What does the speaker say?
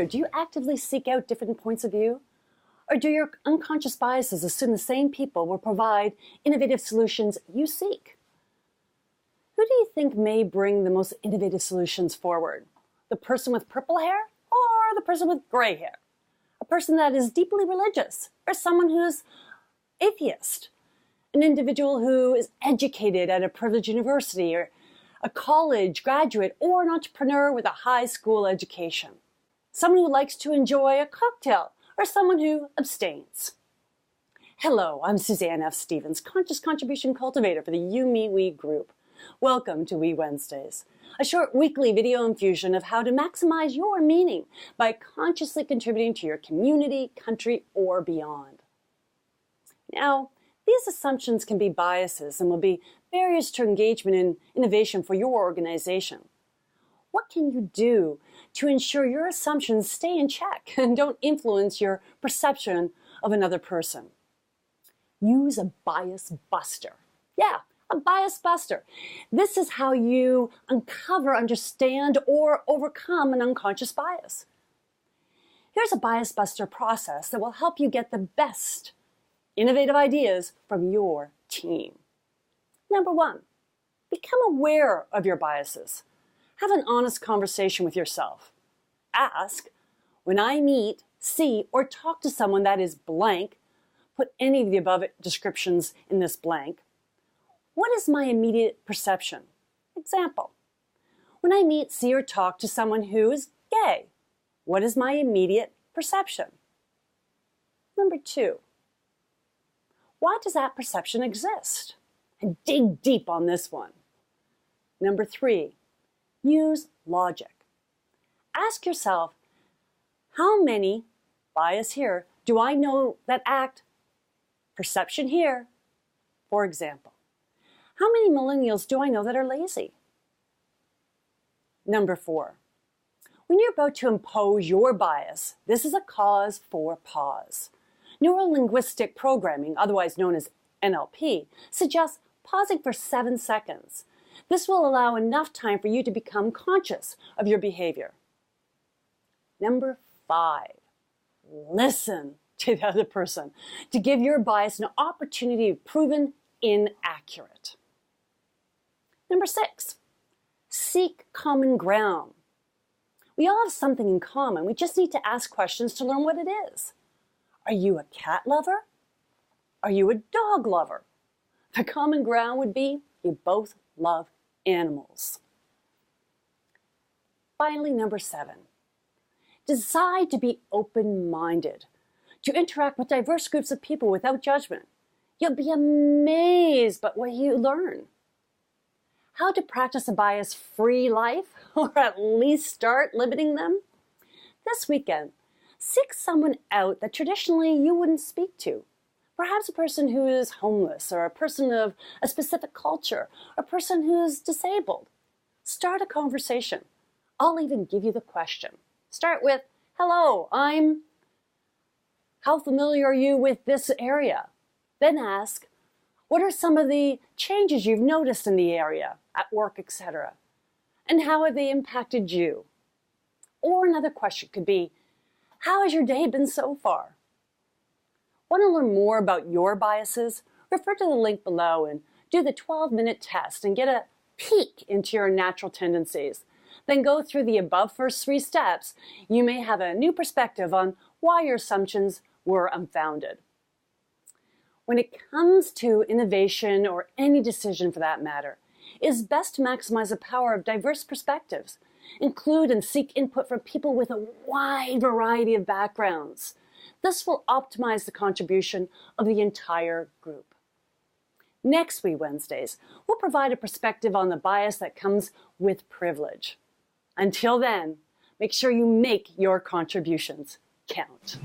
wonder, do you actively seek out different points of view? Or do your unconscious biases assume the same people will provide innovative solutions you seek? Who do you think may bring the most innovative solutions forward? The person with purple hair or the person with gray hair? A person that is deeply religious or someone who's atheist? An individual who is educated at a privileged university or a college graduate or an entrepreneur with a high school education? Someone who likes to enjoy a cocktail or someone who abstains? Hello, I'm Suzanne F. Stevens, Conscious Contribution Cultivator for the YouMeWe Group. Welcome to weWednesdays, a short weekly video infusion of how to maximize your meaning by consciously contributing to your community, country, or beyond. Now, these assumptions can be biases and will be barriers to engagement and innovation for your organization. What can you do to ensure your assumptions stay in check and don't influence your perception of another person? Use a bias buster. Yeah, a bias buster. This is how you uncover, understand, or overcome an unconscious bias. Here's a bias buster process that will help you get the best innovative ideas from your team. Number 1, become aware of your biases. Have an honest conversation with yourself. Ask, when I meet, see, or talk to someone that is blank, put any of the above descriptions in this blank. What is my immediate perception? Example, when I meet, see, or talk to someone who is gay, what is my immediate perception? Number 2, why does that perception exist? And dig deep on this one. Number 3, use logic. Ask yourself, how many, bias here, do I know that act, perception here? For example, how many millennials do I know that are lazy? Number 4, when you're about to impose your bias, this is a cause for pause. Neuro-linguistic programming, otherwise known as NLP, suggests pausing for 7 seconds. This will allow enough time for you to become conscious of your behavior. Number 5, listen to the other person to give your bias an opportunity to be proven inaccurate. Number 6, seek common ground. We all have something in common. We just need to ask questions to learn what it is. Are you a cat lover? Are you a dog lover? The common ground would be you both love animals. Finally, number 7, decide to be open-minded, to interact with diverse groups of people without judgment. You'll be amazed by what you learn. How to practice a bias-free life, or at least start limiting them? This weekend, seek someone out that traditionally you wouldn't speak to. Perhaps a person who is homeless, or a person of a specific culture, or a person who is disabled. Start a conversation. I'll even give you the question. Start with, hello, how familiar are you with this area? Then ask, what are some of the changes you've noticed in the area, at work, etc.? And how have they impacted you? Or another question could be, how has your day been so far? Want to learn more about your biases? Refer to the link below and do the 12-minute test and get a peek into your natural tendencies. Then go through the above first 3 steps. You may have a new perspective on why your assumptions were unfounded. When it comes to innovation, or any decision for that matter, it is best to maximize the power of diverse perspectives. Include and seek input from people with a wide variety of backgrounds. This will optimize the contribution of the entire group. Next weWednesdays, we'll provide a perspective on the bias that comes with privilege. Until then, make sure you make your contributions count.